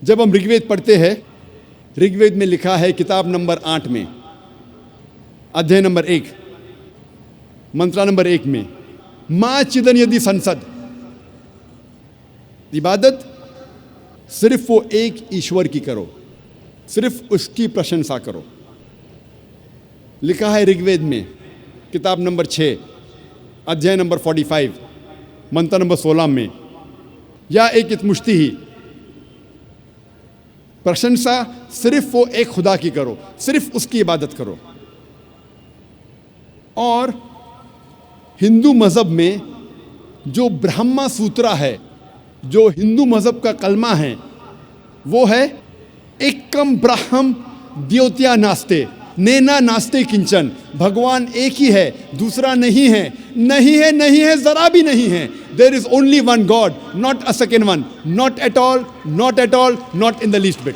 जब हम ऋग्वेद पढ़ते हैं, ऋग्वेद में लिखा है किताब नंबर 8 में, अध्याय नंबर 1, मंत्रा नंबर 1 में, मां चिदन यदि संसद, इबादत सिर्फ वो एक ईश्वर की करो, सिर्फ उसकी प्रशंसा करो। लिखा है ऋग्वेद में किताब नंबर 6, अध्याय नंबर 45, मंत्र नंबर 16 में, या एक मुश्ती ही, प्रशंसा सिर्फ वो एक खुदा की करो, सिर्फ उसकी इबादत करो। और हिंदू मज़हब में जो ब्रह्मा सूत्रा है, जो हिंदू मज़हब का कलमा है, वो है एकम ब्रह्म द्योत्या नास्ते, नेना नास्ते किंचन। भगवान एक ही है, दूसरा नहीं है, नहीं है, नहीं है, जरा भी नहीं है। There is only one God, not a second one, not at all, not at all, not in the least bit.